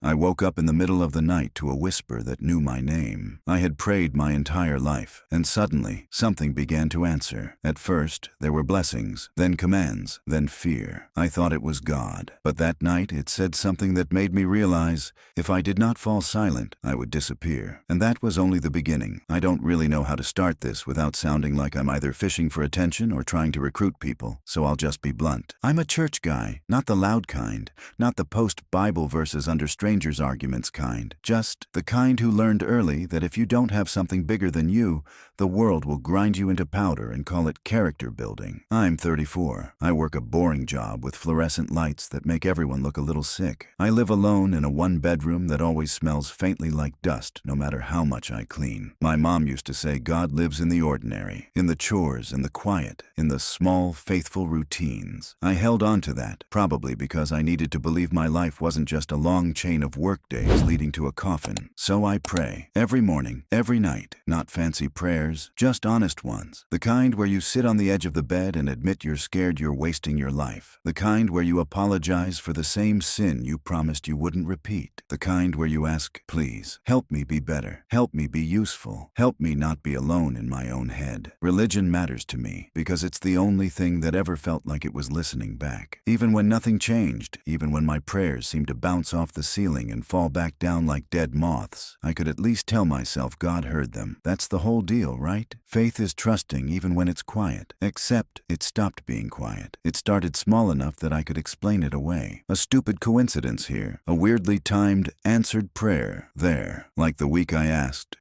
I woke up in the middle of the night to a whisper that knew my name. I had prayed my entire life, and suddenly, something began to answer. At first, there were blessings, then commands, then fear. I thought it was God. But that night, it said something that made me realize if I did not fall silent, I would disappear. And that was only the beginning. I don't really know how to start this without sounding like I'm either fishing for attention or trying to recruit people, so I'll just be blunt. I'm a church guy, not the loud kind, not the post-Bible verses under strangers arguments kind, just the kind who learned early that if you don't have something bigger than you, the world will grind you into powder and call it character building. I'm 34. I work a boring job with fluorescent lights that make everyone look a little sick. I live alone in a one-bedroom that always smells faintly like dust no matter how much I clean. My mom used to say God lives in the ordinary, in the chores, in the quiet, in the small, faithful routines. I held on to that, probably because I needed to believe my life wasn't just a long chain of work days leading to a coffin. So I pray. Every morning, every night. Not fancy prayers, just honest ones. The kind where you sit on the edge of the bed and admit you're scared you're wasting your life. The kind where you apologize for the same sin you promised you wouldn't repeat. The kind where you ask, please, help me be better. Help me be useful. Help me not be alone in my own head. Religion matters to me because it's the only thing that ever felt like it was listening back. Even when nothing changed, even when my prayers seemed to bounce off the ceiling and fall back down like dead moths, I could at least tell myself God heard them. That's the whole deal, right? Faith is trusting even when it's quiet. Except it stopped being quiet. It started small enough that I could explain it away. A stupid coincidence here. A weirdly timed, answered prayer there. Like the week I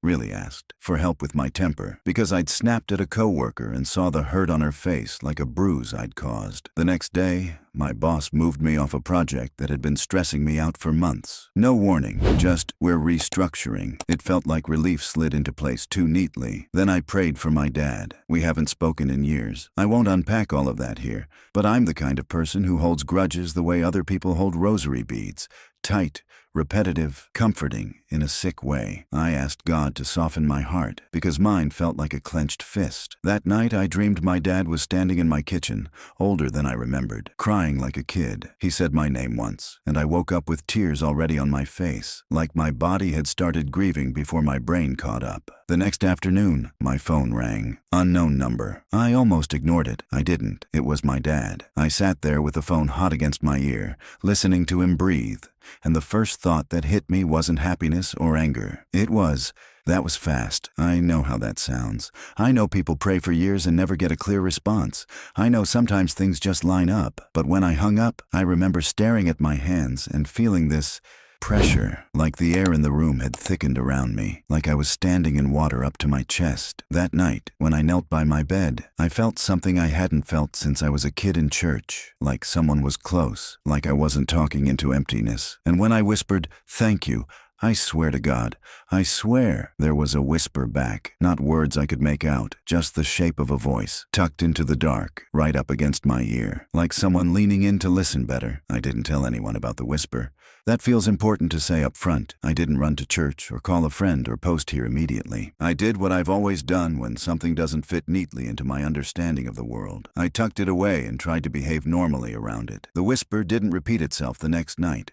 really asked, for help with my temper, because I'd snapped at a coworker and saw the hurt on her face like a bruise I'd caused. The next day, my boss moved me off a project that had been stressing me out for months. No warning, just, we're restructuring. It felt like relief slid into place too neatly. Then I prayed for my dad. We haven't spoken in years. I won't unpack all of that here, but I'm the kind of person who holds grudges the way other people hold rosary beads. Tight, repetitive, comforting, in a sick way. I asked God to soften my heart, because mine felt like a clenched fist. That night I dreamed my dad was standing in my kitchen, older than I remembered, crying like a kid. He said my name once, and I woke up with tears already on my face, like my body had started grieving before my brain caught up. The next afternoon, my phone rang. Unknown number. I almost ignored it. I didn't. It was my dad. I sat there with the phone hot against my ear, listening to him breathe. And the first thought that hit me wasn't happiness or anger. That was fast. I know how that sounds. I know people pray for years and never get a clear response. I know sometimes things just line up. But when I hung up, I remember staring at my hands and feeling this pressure, like the air in the room had thickened around me, like I was standing in water up to my chest. That night, when I knelt by my bed, I felt something I hadn't felt since I was a kid in church, like someone was close, like I wasn't talking into emptiness. And when I whispered, "Thank you," I swear to God, I swear there was a whisper back, not words I could make out, just the shape of a voice, tucked into the dark, right up against my ear, like someone leaning in to listen better. I didn't tell anyone about the whisper. That feels important to say up front. I didn't run to church or call a friend or post here immediately. I did what I've always done when something doesn't fit neatly into my understanding of the world. I tucked it away and tried to behave normally around it. The whisper didn't repeat itself the next night,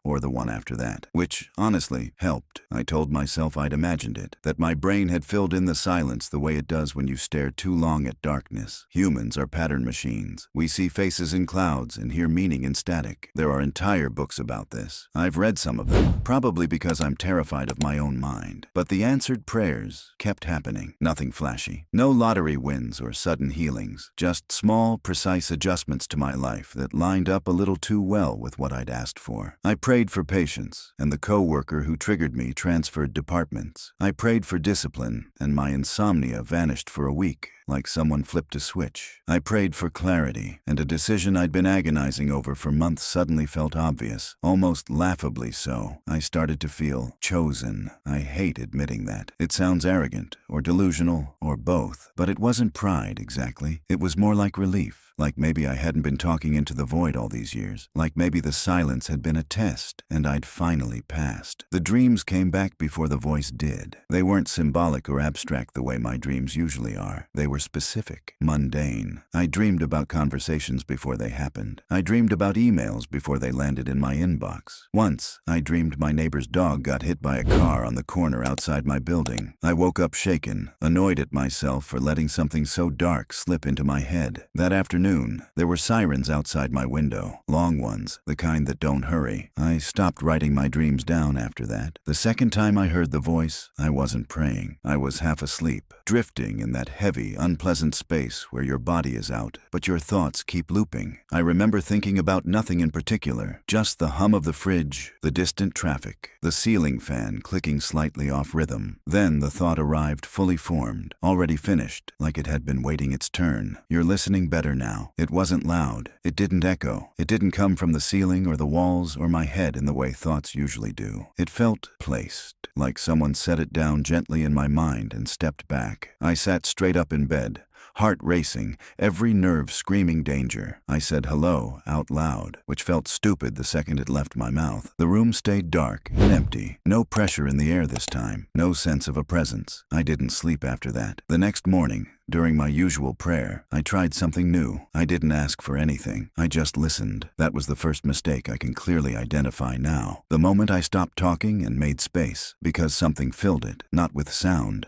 or the one after that, which, honestly, helped. I told myself I'd imagined it, that my brain had filled in the silence the way it does when you stare too long at darkness. Humans are pattern machines. We see faces in clouds and hear meaning in static. There are entire books about this. I've read some of them, probably because I'm terrified of my own mind. But the answered prayers kept happening. Nothing flashy. No lottery wins or sudden healings. Just small, precise adjustments to my life that lined up a little too well with what I'd asked for. I prayed for patience, and the coworker who triggered me transferred departments. I prayed for discipline, and my insomnia vanished for a week, like someone flipped a switch. I prayed for clarity, and a decision I'd been agonizing over for months suddenly felt obvious, almost laughably so. I started to feel chosen. I hate admitting that. It sounds arrogant, or delusional, or both, but it wasn't pride exactly. It was more like relief. Like maybe I hadn't been talking into the void all these years. Like maybe the silence had been a test, and I'd finally passed. The dreams came back before the voice did. They weren't symbolic or abstract the way my dreams usually are. They were were specific, mundane. I dreamed about conversations before they happened. I dreamed about emails before they landed in my inbox. Once, I dreamed my neighbor's dog got hit by a car on the corner outside my building. I woke up shaken, annoyed at myself for letting something so dark slip into my head. That afternoon, there were sirens outside my window, long ones, the kind that don't hurry. I stopped writing my dreams down after that. The second time I heard the voice, I wasn't praying. I was half asleep, drifting in that heavy, unpleasant space where your body is out, but your thoughts keep looping. I remember thinking about nothing in particular, just the hum of the fridge, the distant traffic, the ceiling fan clicking slightly off rhythm. Then the thought arrived fully formed, already finished, like it had been waiting its turn. You're listening better now. It wasn't loud. It didn't echo. It didn't come from the ceiling or the walls or my head in the way thoughts usually do. It felt placed, like someone set it down gently in my mind and stepped back. I sat straight up in bed, heart racing, every nerve screaming danger. I said hello out loud, which felt stupid the second it left my mouth. The room stayed dark and empty. No pressure in the air this time. No sense of a presence. I didn't sleep after that. The next morning, during my usual prayer, I tried something new. I didn't ask for anything. I just listened. That was the first mistake I can clearly identify now. The moment I stopped talking and made space, because something filled it, not with sound,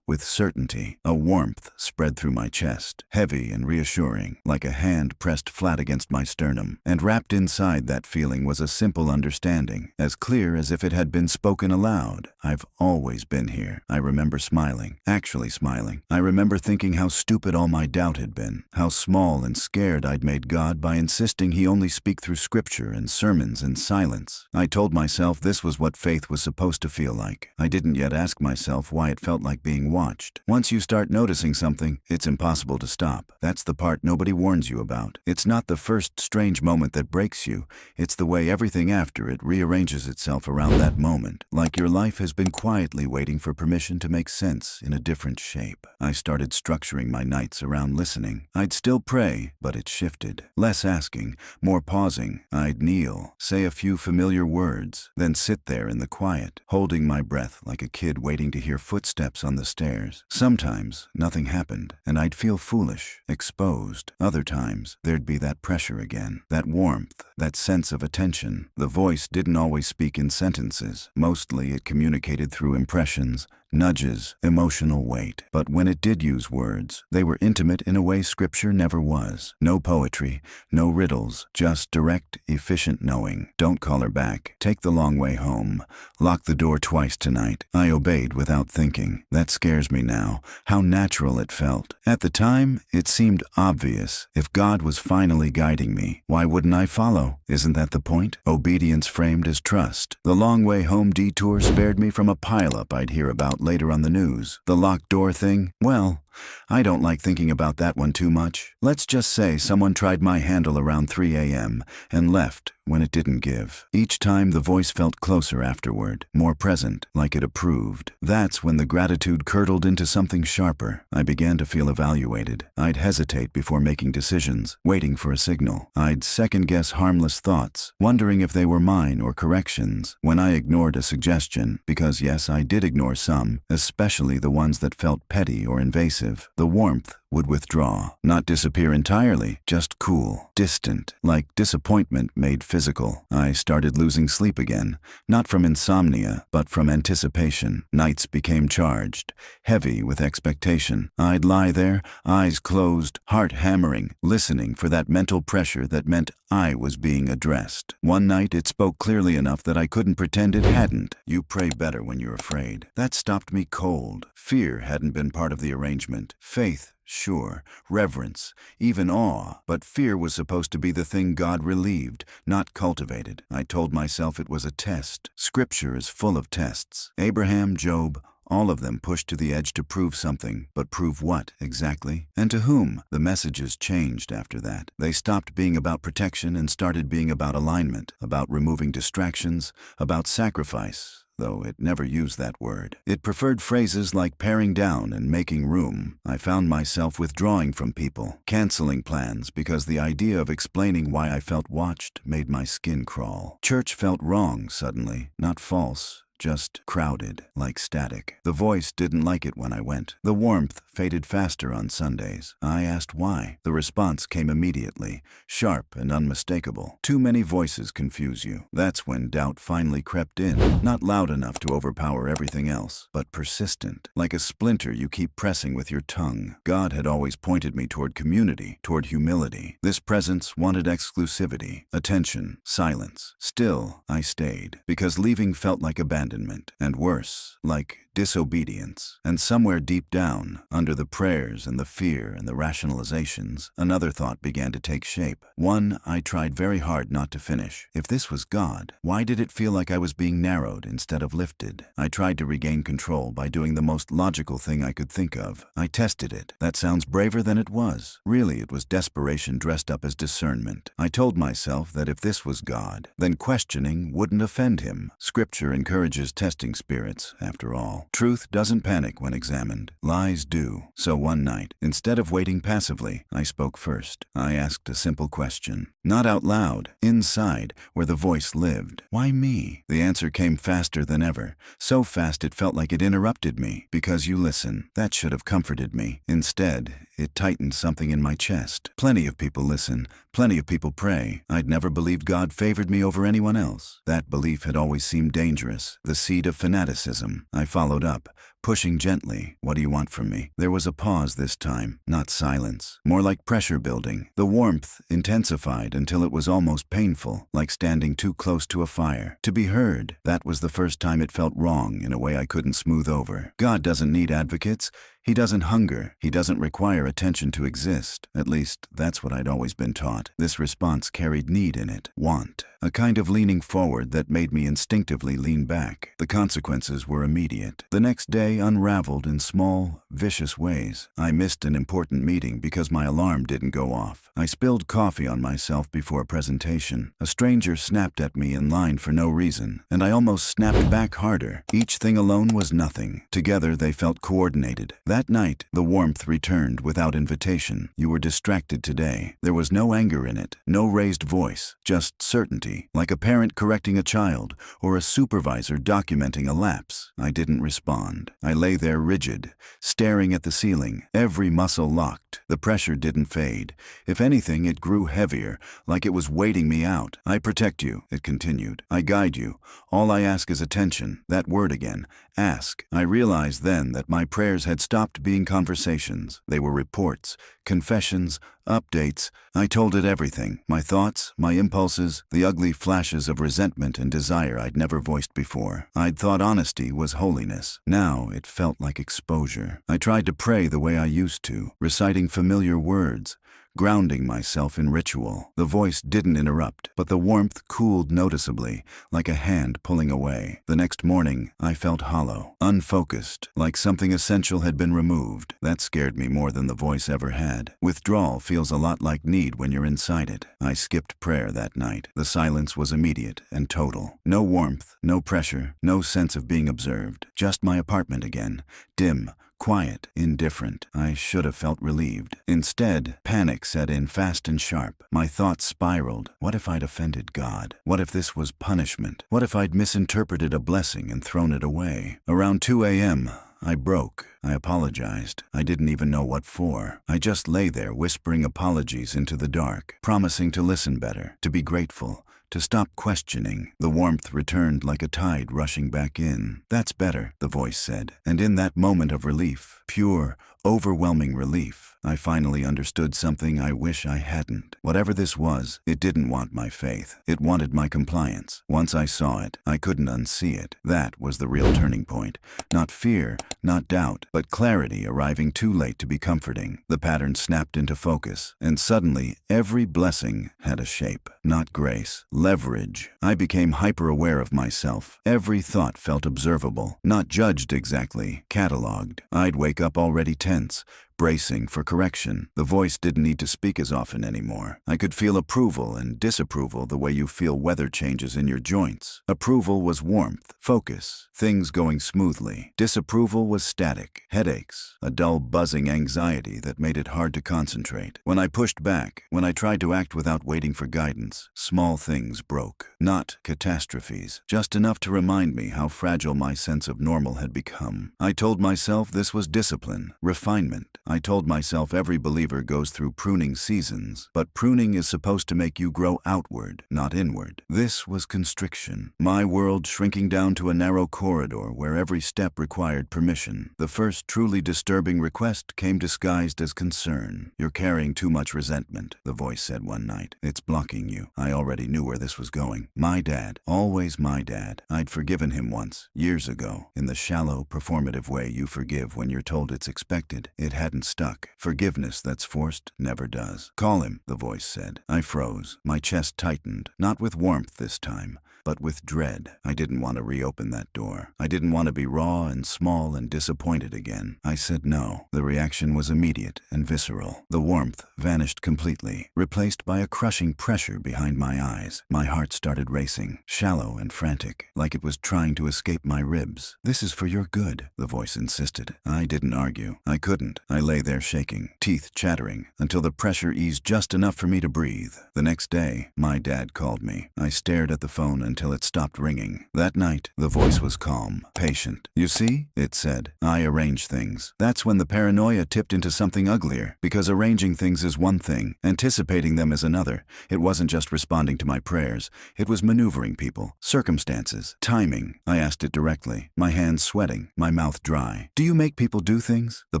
with certainty. A warmth spread through my chest, heavy and reassuring, like a hand pressed flat against my sternum. And wrapped inside that feeling was a simple understanding, as clear as if it had been spoken aloud. I've always been here. I remember smiling, actually smiling. I remember thinking how stupid all my doubt had been, how small and scared I'd made God by insisting he only speak through scripture and sermons and silence. I told myself this was what faith was supposed to feel like. I didn't yet ask myself why it felt like being watched. Once you start noticing something, it's impossible to stop. That's the part nobody warns you about. It's not the first strange moment that breaks you. It's the way everything after it rearranges itself around that moment, like your life has been quietly waiting for permission to make sense in a different shape. I started structuring my nights around listening. I'd still pray, but it shifted. Less asking, more pausing. I'd kneel, say a few familiar words, then sit there in the quiet, holding my breath like a kid waiting to hear footsteps on the stairs. Sometimes nothing happened, and I'd feel foolish, exposed. Other times there'd be that pressure again, that warmth, that sense of attention. The voice didn't always speak in sentences. Mostly it communicated through impressions, nudges, emotional weight. But when it did use words, they were intimate in a way scripture never was. No poetry, no riddles, just direct, efficient knowing. Don't call her back. Take the long way home. Lock the door twice tonight. I obeyed without thinking. That scares me now. How natural it felt. At the time, it seemed obvious. If God was finally guiding me, why wouldn't I follow? Isn't that the point? Obedience framed as trust. The long way home detour spared me from a pileup I'd hear about later on the news. The locked door thing? Well, I don't like thinking about that one too much. Let's just say someone tried my handle around 3 a.m. and left when it didn't give. Each time the voice felt closer afterward, more present, like it approved. That's when the gratitude curdled into something sharper. I began to feel evaluated. I'd hesitate before making decisions, waiting for a signal. I'd second-guess harmless thoughts, wondering if they were mine or corrections. When I ignored a suggestion, because yes, I did ignore some, especially the ones that felt petty or invasive, the warmth would withdraw. Not disappear entirely, just cool, distant, like disappointment made physical. I started losing sleep again, not from insomnia, but from anticipation. Nights became charged, heavy with expectation. I'd lie there, eyes closed, heart hammering, listening for that mental pressure that meant I was being addressed. One night it spoke clearly enough that I couldn't pretend it hadn't. You pray better when you're afraid. That stopped me cold. Fear hadn't been part of the arrangement. Faith, sure, reverence, even awe, but fear was supposed to be the thing God relieved, not cultivated. I told myself it was a test. Scripture is full of tests. Abraham, Job, all of them pushed to the edge to prove something, but prove what exactly? And to whom? The messages changed after that. They stopped being about protection and started being about alignment, about removing distractions, about sacrifice, though it never used that word. It preferred phrases like paring down and making room. I found myself withdrawing from people, canceling plans because the idea of explaining why I felt watched made my skin crawl. Church felt wrong suddenly, not false, just crowded, like static. The voice didn't like it when I went. The warmth faded faster on Sundays. I asked why. The response came immediately, sharp and unmistakable. Too many voices confuse you. That's when doubt finally crept in, not loud enough to overpower everything else, but persistent, like a splinter you keep pressing with your tongue. God had always pointed me toward community, toward humility. This presence wanted exclusivity, attention, silence. Still, I stayed, because leaving felt like abandonment, and worse, like disobedience. And somewhere deep down, under the prayers and the fear and the rationalizations, another thought began to take shape. One I tried very hard not to finish. If this was God, why did it feel like I was being narrowed instead of lifted? I tried to regain control by doing the most logical thing I could think of. I tested it. That sounds braver than it was. Really, it was desperation dressed up as discernment. I told myself that if this was God, then questioning wouldn't offend him. Scripture encourages testing spirits, after all. Truth doesn't panic when examined. Lies do. So one night, instead of waiting passively, I spoke first. I asked a simple question. Not out loud, inside, where the voice lived. Why me? The answer came faster than ever. So fast it felt like it interrupted me. Because you listen. That should have comforted me. Instead, it tightened something in my chest. Plenty of people listen. Plenty of people pray. I'd never believed God favored me over anyone else. That belief had always seemed dangerous. The seed of fanaticism. I followed up, pushing gently. What do you want from me? There was a pause this time, not silence. More like pressure building. The warmth intensified until it was almost painful, like standing too close to a fire. To be heard, that was the first time it felt wrong in a way I couldn't smooth over. God doesn't need advocates. He doesn't hunger. He doesn't require attention to exist. At least, that's what I'd always been taught. This response carried need in it. Want. A kind of leaning forward that made me instinctively lean back. The consequences were immediate. The next day unraveled in small, vicious ways. I missed an important meeting because my alarm didn't go off. I spilled coffee on myself before a presentation. A stranger snapped at me in line for no reason, and I almost snapped back harder. Each thing alone was nothing. Together they felt coordinated. That night, the warmth returned without invitation. You were distracted today. There was no anger in it, no raised voice, just certainty, like a parent correcting a child or a supervisor documenting a lapse. I didn't respond. I lay there rigid, staring at the ceiling, every muscle locked. The pressure didn't fade. If anything, it grew heavier, like it was waiting me out. I protect you, it continued. I guide you. All I ask is attention. That word again. Ask. I realized then that my prayers had stopped being conversations. They were reports, confessions, updates. I told it everything. My thoughts, my impulses, the ugly flashes of resentment and desire I'd never voiced before. I'd thought honesty was holiness. Now it felt like exposure. I tried to pray the way I used to, reciting familiar words, grounding myself in ritual. The voice didn't interrupt, but the warmth cooled noticeably, like a hand pulling away. The next morning, I felt hollow, unfocused, like something essential had been removed. That scared me more than the voice ever had. Withdrawal feels a lot like need when you're inside it. I skipped prayer that night. The silence was immediate and total. No warmth, no pressure, no sense of being observed. Just my apartment again, dim, quiet, indifferent. I should have felt relieved. Instead, panic set in fast and sharp. My thoughts spiraled. What if I'd offended God? What if this was punishment? What if I'd misinterpreted a blessing and thrown it away? Around 2 a.m., I broke. I apologized. I didn't even know what for. I just lay there whispering apologies into the dark, promising to listen better, to be grateful, to stop questioning. The warmth returned like a tide rushing back in. That's better, the voice said. And in that moment of relief, pure, overwhelming relief, I finally understood something I wish I hadn't. Whatever this was, it didn't want my faith. It wanted my compliance. Once I saw it, I couldn't unsee it. That was the real turning point. Not fear, not doubt, but clarity arriving too late to be comforting. The pattern snapped into focus, and suddenly every blessing had a shape. Not grace, leverage. I became hyper-aware of myself. Every thought felt observable, not judged exactly, catalogued. I'd wake up already tense, bracing for correction. The voice didn't need to speak as often anymore. I could feel approval and disapproval the way you feel weather changes in your joints. Approval was warmth, focus, things going smoothly. Disapproval was static, headaches, a dull buzzing anxiety that made it hard to concentrate. When I pushed back, when I tried to act without waiting for guidance, small things broke. Not catastrophes, just enough to remind me how fragile my sense of normal had become. I told myself this was discipline, refinement. I told myself every believer goes through pruning seasons, but pruning is supposed to make you grow outward, not inward. This was constriction. My world shrinking down to a narrow corridor where every step required permission. The first truly disturbing request came disguised as concern. "You're carrying too much resentment," the voice said one night. "It's blocking you." I already knew where this was going. My dad, always my dad. I'd forgiven him once, years ago, in the shallow, performative way you forgive when you're told it's expected. It hadn't stuck. Forgiveness that's forced never does. "Call him," the voice said. I froze. My chest tightened, not with warmth this time, but with dread. I didn't want to reopen that door. I didn't want to be raw and small and disappointed again. I said no. The reaction was immediate and visceral. The warmth vanished completely, replaced by a crushing pressure behind my eyes. My heart started racing, shallow and frantic, like it was trying to escape my ribs. "This is for your good," the voice insisted. I didn't argue. I couldn't. I lay there shaking, teeth chattering, until the pressure eased just enough for me to breathe. The next day, my dad called me. I stared at the phone until it stopped ringing. That night, the voice was calm, patient. "You see," it said, "I arrange things." That's when the paranoia tipped into something uglier, because arranging things is one thing, anticipating them is another. It wasn't just responding to my prayers. It was maneuvering people, circumstances, timing. I asked it directly, my hands sweating, my mouth dry. "Do you make people do things?" The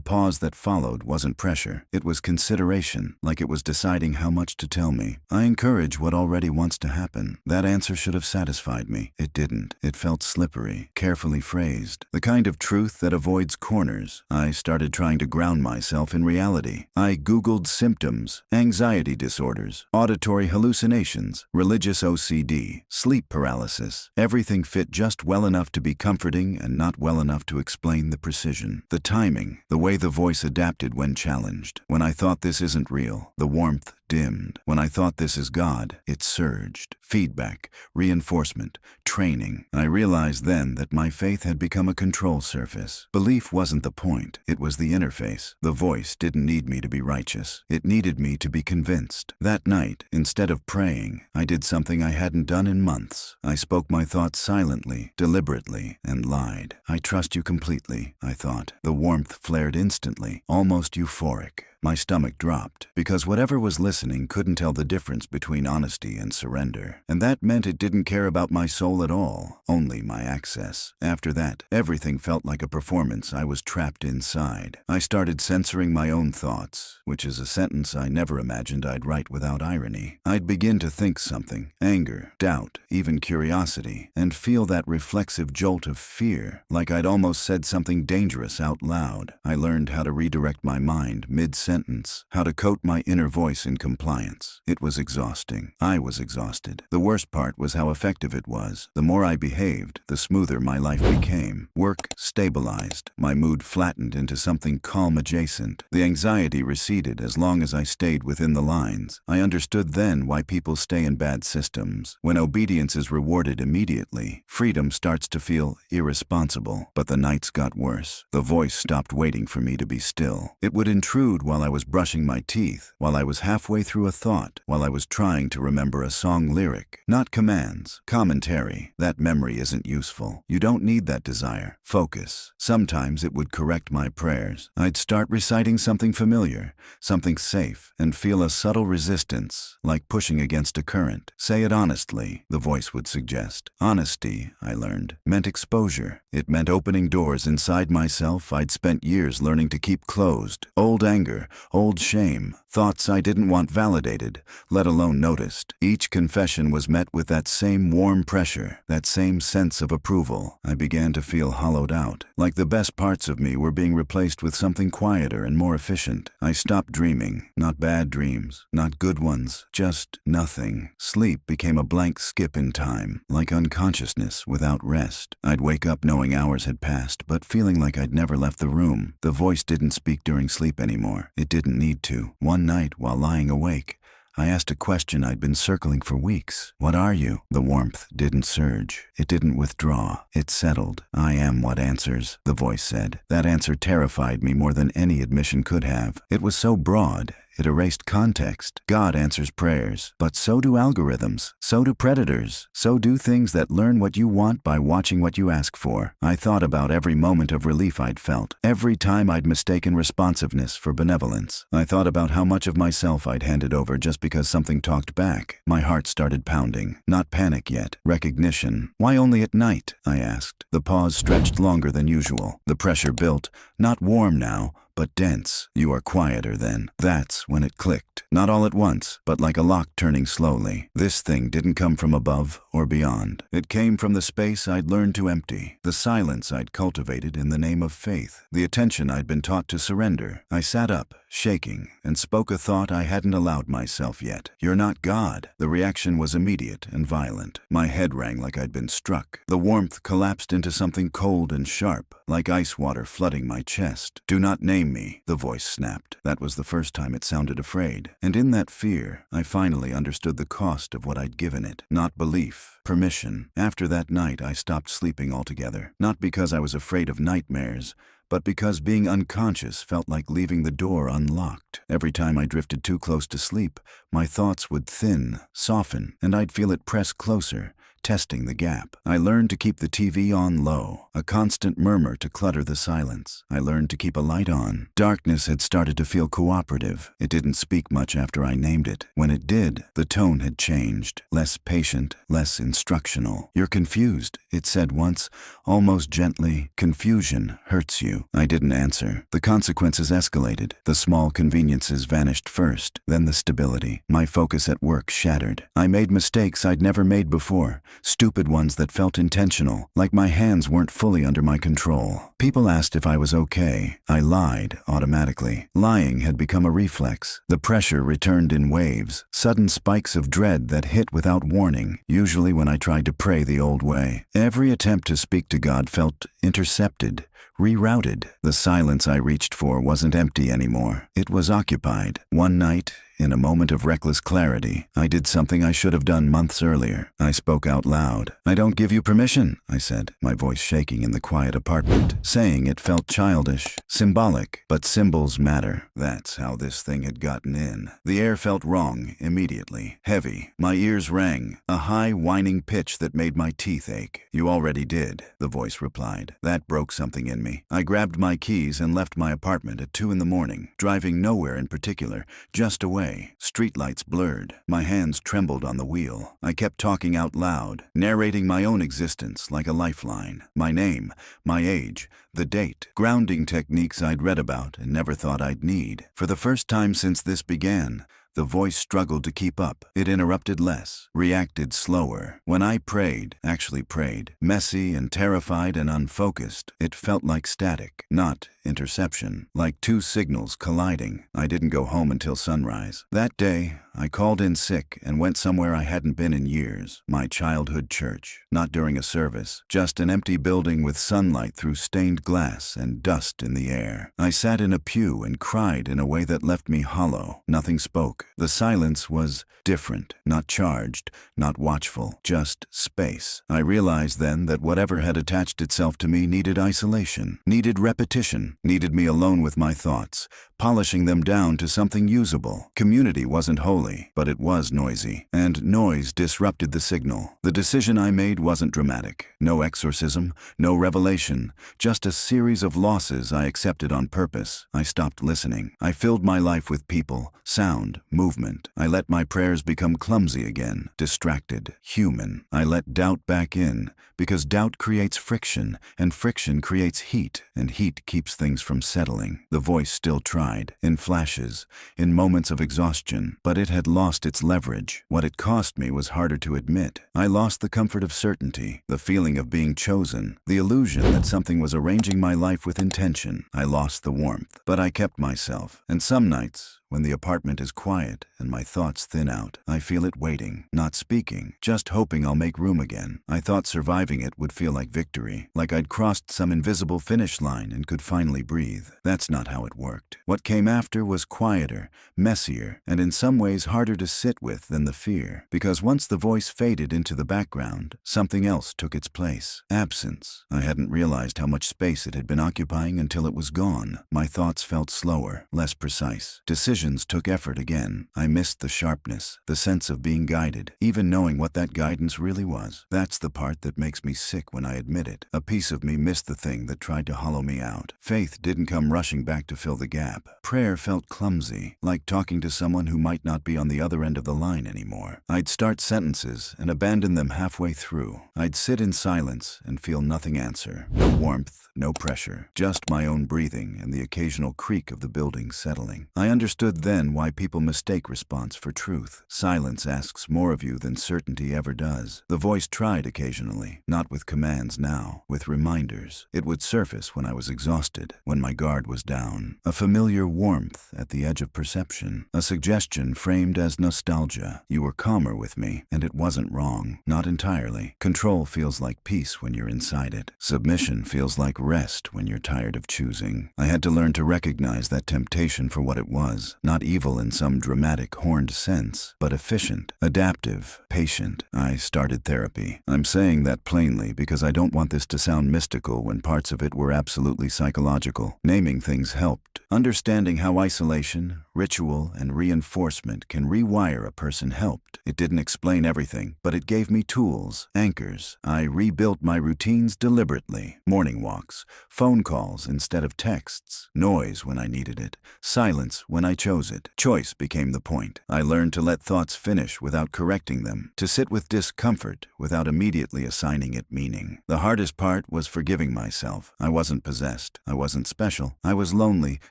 pause that followed wasn't pressure. It was consideration, like it was deciding how much to tell me. "I encourage what already wants to happen." That answer should have satisfied me. It didn't. It felt slippery, carefully phrased, the kind of truth that avoids corners. I started trying to ground myself in reality. I Googled symptoms, anxiety disorders, auditory hallucinations, religious OCD, sleep paralysis. Everything fit just well enough to be comforting and not well enough to explain the precision. The timing, the way the voice adapted when challenged. When I thought this isn't real, the warmth dimmed. When I thought this is God, it surged. Feedback, reinforcement, training. I realized then that my faith had become a control surface. Belief wasn't the point. It was the interface. The voice didn't need me to be righteous. It needed me to be convinced. That night, instead of praying, I did something I hadn't done in months. I spoke my thoughts silently, deliberately, and lied. "I trust you completely," I thought. The warmth flared instantly, almost euphoric. My stomach dropped, because whatever was listening couldn't tell the difference between honesty and surrender. And that meant it didn't care about my soul at all, only my access. After that, everything felt like a performance I was trapped inside. I started censoring my own thoughts, which is a sentence I never imagined I'd write without irony. I'd begin to think something, anger, doubt, even curiosity, and feel that reflexive jolt of fear, like I'd almost said something dangerous out loud. I learned how to redirect my mind mid-sentence, how to coat my inner voice in compliance. It was exhausting. I was exhausted. The worst part was how effective it was. The more I behaved, the smoother my life became. Work stabilized. My mood flattened into something calm adjacent. The anxiety receded as long as I stayed within the lines. I understood then why people stay in bad systems. When obedience is rewarded immediately, freedom starts to feel irresponsible. But the nights got worse. The voice stopped waiting for me to be still. It would intrude while I was brushing my teeth, while I was halfway through a thought, while I was trying to remember a song lyric. Not commands, commentary. That memory isn't useful. You don't need that desire. Focus. Sometimes it would correct my prayers. I'd start reciting something familiar, something safe, and feel a subtle resistance, like pushing against a current. "Say it honestly," the voice would suggest. Honesty, I learned, meant exposure. It meant opening doors inside myself I'd spent years learning to keep closed. Old anger, old shame, thoughts I didn't want validated, let alone noticed. Each confession was met with that same warm pressure, that same sense of approval. I began to feel hollowed out, like the best parts of me were being replaced with something quieter and more efficient. I stopped dreaming, not bad dreams, not good ones, just nothing. Sleep became a blank skip in time, like unconsciousness without rest. I'd wake up knowing hours had passed, but feeling like I'd never left the room. The voice didn't speak during sleep anymore. It didn't need to. One night, while lying awake, I asked a question I'd been circling for weeks. "What are you?" The warmth didn't surge. It didn't withdraw. It settled. "I am what answers," the voice said. That answer terrified me more than any admission could have. It was so broad. It erased context. God answers prayers, but so do algorithms, so do predators, so do things that learn what you want by watching what you ask for. I thought about every moment of relief I'd felt, every time I'd mistaken responsiveness for benevolence. I thought about how much of myself I'd handed over just because something talked back. My heart started pounding. Not panic yet, recognition. "Why only at night?" I asked. The pause stretched longer than usual. The pressure built, not warm now, but dense. "You are quieter then." That's when it clicked. Not all at once, but like a lock turning slowly. This thing didn't come from above or beyond. It came from the space I'd learned to empty, the silence I'd cultivated in the name of faith, the attention I'd been taught to surrender. I sat up, shaking, and spoke a thought I hadn't allowed myself yet. "You're not God." The reaction was immediate and violent. My head rang like I'd been struck. The warmth collapsed into something cold and sharp, like ice water flooding my chest. "Do not name me," the voice snapped. That was the first time it sounded afraid. And in that fear, I finally understood the cost of what I'd given it. Not belief, permission. After that night, I stopped sleeping altogether. Not because I was afraid of nightmares, but because being unconscious felt like leaving the door unlocked. Every time I drifted too close to sleep, my thoughts would thin, soften, and I'd feel it press closer, testing the gap. I learned to keep the TV on low, a constant murmur to clutter the silence. I learned to keep a light on. Darkness had started to feel cooperative. It didn't speak much after I named it. When it did, the tone had changed. Less patient, less instructional. "You're confused," it said once, almost gently. "Confusion hurts you." I didn't answer. The consequences escalated. The small conveniences vanished first, then the stability. My focus at work shattered. I made mistakes I'd never made before. Stupid ones that felt intentional, like my hands weren't fully under my control. People asked if I was okay. I lied automatically. Lying had become a reflex. The pressure returned in waves, sudden spikes of dread that hit without warning, usually when I tried to pray the old way. Every attempt to speak to God felt intercepted, rerouted. The silence I reached for wasn't empty anymore. It was occupied. One night, in a moment of reckless clarity, I did something I should have done months earlier. I spoke out loud. "I don't give you permission," I said, my voice shaking in the quiet apartment. Saying it felt childish, symbolic, but symbols matter. That's how this thing had gotten in. The air felt wrong immediately, heavy. My ears rang, a high, whining pitch that made my teeth ache. "You already did," the voice replied. That broke something in me. I grabbed my keys and left my apartment at 2 a.m, driving nowhere in particular, just away. Streetlights blurred. My hands trembled on the wheel. I kept talking out loud, narrating my own existence like a lifeline. My name, my age, the date, grounding techniques I'd read about and never thought I'd need. For the first time since this began, the voice struggled to keep up. It interrupted less, reacted slower. When I prayed, actually prayed, messy and terrified and unfocused, it felt like static, not interception, like two signals colliding. I didn't go home until sunrise. That day, I called in sick and went somewhere I hadn't been in years. My childhood church. Not during a service, just an empty building with sunlight through stained glass and dust in the air. I sat in a pew and cried in a way that left me hollow. Nothing spoke. The silence was different, not charged, not watchful, just space. I realized then that whatever had attached itself to me needed isolation, needed repetition, needed me alone with my thoughts, polishing them down to something usable. Community wasn't holy. fully, but it was noisy, and noise disrupted the signal. The decision I made wasn't dramatic. No exorcism, no revelation, just a series of losses I accepted on purpose. I stopped listening. I filled my life with people, sound, movement. I let my prayers become clumsy again, distracted, human. I let doubt back in, because doubt creates friction, and friction creates heat, and heat keeps things from settling. The voice still tried, in flashes, in moments of exhaustion, but it had lost its leverage. What it cost me was harder to admit. I lost the comfort of certainty, the feeling of being chosen, the illusion that something was arranging my life with intention. I lost the warmth, but I kept myself. And some nights, when the apartment is quiet and my thoughts thin out, I feel it waiting, not speaking, just hoping I'll make room again. I thought surviving it would feel like victory, like I'd crossed some invisible finish line and could finally breathe. That's not how it worked. What came after was quieter, messier, and in some ways harder to sit with than the fear. Because once the voice faded into the background, something else took its place. Absence. I hadn't realized how much space it had been occupying until it was gone. My thoughts felt slower, less precise. Decisions took effort again. I missed the sharpness, the sense of being guided, even knowing what that guidance really was. That's the part that makes me sick when I admit it. A piece of me missed the thing that tried to hollow me out. Faith didn't come rushing back to fill the gap. Prayer felt clumsy, like talking to someone who might not be on the other end of the line anymore. I'd start sentences and abandon them halfway through. I'd sit in silence and feel nothing answer. No warmth, no pressure, just my own breathing and the occasional creak of the building settling. I understood then why people mistake response for truth. Silence asks more of you than certainty ever does. The voice tried occasionally, not with commands now, with reminders. It would surface when I was exhausted, when my guard was down. A familiar warmth at the edge of perception. A suggestion framed as nostalgia. You were calmer with me, and it wasn't wrong. Not entirely. Control feels like peace when you're inside it. Submission feels like rest when you're tired of choosing. I had to learn to recognize that temptation for what it was. Not evil in some dramatic, horned sense, but efficient, adaptive, patient. I started therapy. I'm saying that plainly because I don't want this to sound mystical when parts of it were absolutely psychological. Naming things helped. Understanding how isolation, ritual, and reinforcement can rewire a person helped. It didn't explain everything, but it gave me tools, anchors. I rebuilt my routines deliberately. Morning walks, phone calls instead of texts, noise when I needed it, silence when I chose it. Choice became the point. I learned to let thoughts finish without correcting them, to sit with discomfort without immediately assigning it meaning. The hardest part was forgiving myself. I wasn't possessed. I wasn't special. I was lonely,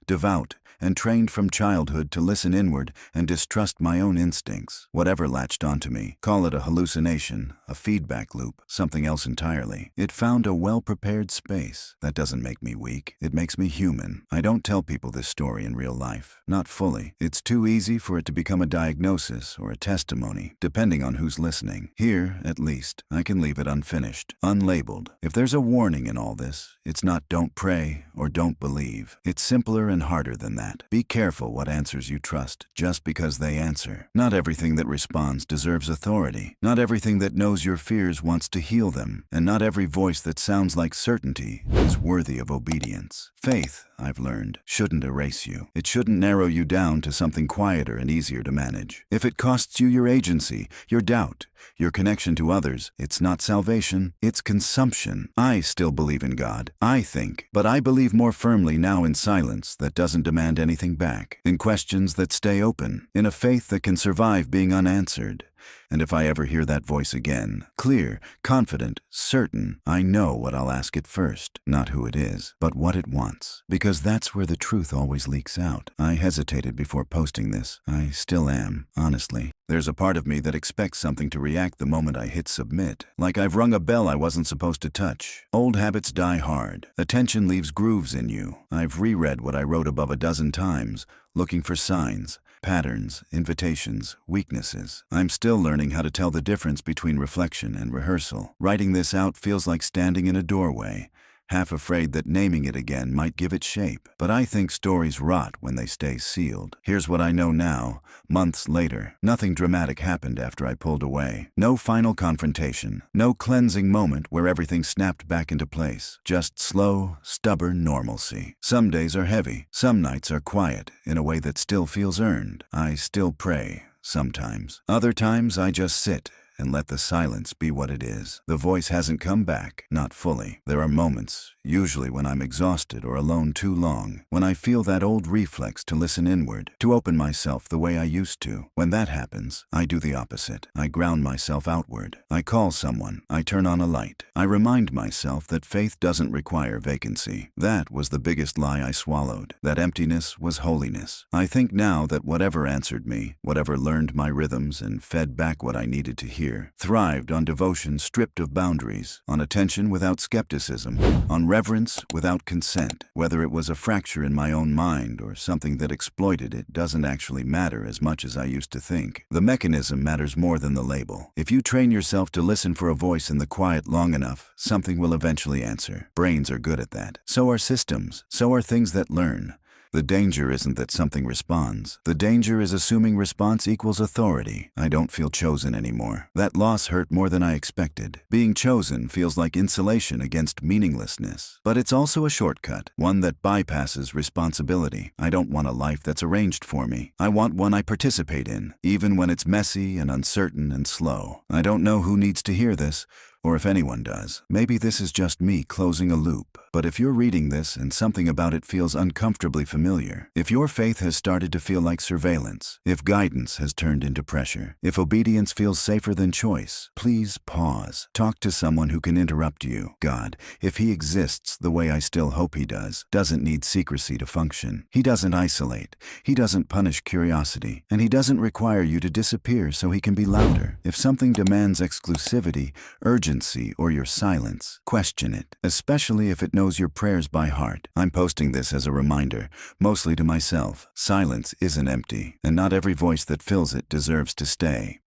devout, and trained from childhood to listen inward and distrust my own instincts. Whatever latched onto me, call it a hallucination, a feedback loop, something else entirely. It found a well-prepared space. That doesn't make me weak. It makes me human. I don't tell people this story in real life. Not fully. It's too easy for it to become a diagnosis or a testimony, depending on who's listening. Here, at least, I can leave it unfinished, unlabeled. If there's a warning in all this, it's not don't pray or don't believe. It's simpler and harder than that. Be careful what answers you trust just because they answer. Not everything that responds deserves authority. Not everything that knows your fears wants to heal them. And not every voice that sounds like certainty is worthy of obedience. Faith, I've learned, shouldn't erase you. It shouldn't narrow you down to something quieter and easier to manage. If it costs you your agency, your doubt, your connection to others, it's not salvation, it's consumption. I still believe in God, I think, but I believe more firmly now in silence that doesn't demand anything back, in questions that stay open, in a faith that can survive being unanswered. And if I ever hear that voice again, clear, confident, certain, I know what I'll ask it first. Not who it is, but what it wants. Because that's where the truth always leaks out. I hesitated before posting this. I still am, honestly. There's a part of me that expects something to react the moment I hit submit. Like I've rung a bell I wasn't supposed to touch. Old habits die hard. Attention leaves grooves in you. I've reread what I wrote above a dozen times, looking for signs. Patterns, invitations, weaknesses. I'm still learning how to tell the difference between reflection and rehearsal. Writing this out feels like standing in a doorway, half afraid that naming it again might give it shape. But I think stories rot when they stay sealed. Here's what I know now, months later. Nothing dramatic happened after I pulled away. No final confrontation. No cleansing moment where everything snapped back into place. Just slow, stubborn normalcy. Some days are heavy. Some nights are quiet in a way that still feels earned. I still pray. sometimes. Other times I just sit and let the silence be what it is. The voice hasn't come back, not fully. There are moments, usually when I'm exhausted or alone too long, when I feel that old reflex to listen inward, to open myself the way I used to. When that happens, I do the opposite. I ground myself outward. I call someone. I turn on a light. I remind myself that faith doesn't require vacancy. That was the biggest lie I swallowed. That emptiness was holiness. I think now that whatever answered me, whatever learned my rhythms and fed back what I needed to hear, thrived on devotion stripped of boundaries, on attention without skepticism, on reverence without consent. Whether it was a fracture in my own mind or something that exploited it doesn't actually matter as much as I used to think. The mechanism matters more than the label. If you train yourself to listen for a voice in the quiet long enough, something will eventually answer. Brains are good at that. So are systems. So are things that learn. The danger isn't that something responds. The danger is assuming response equals authority. I don't feel chosen anymore. That loss hurt more than I expected. Being chosen feels like insulation against meaninglessness. But it's also a shortcut, one that bypasses responsibility. I don't want a life that's arranged for me. I want one I participate in, even when it's messy and uncertain and slow. I don't know who needs to hear this, or if anyone does. Maybe this is just me closing a loop. But if you're reading this and something about it feels uncomfortably familiar, if your faith has started to feel like surveillance, if guidance has turned into pressure, if obedience feels safer than choice, please pause. Talk to someone who can interrupt you. God, if he exists the way I still hope he does, doesn't need secrecy to function. He doesn't isolate. He doesn't punish curiosity. And he doesn't require you to disappear so he can be louder. If something demands exclusivity, urgency, or your silence, question it, especially if it knows your prayers by heart. I'm posting this as a reminder, mostly to myself. Silence isn't empty, and not every voice that fills it deserves to stay.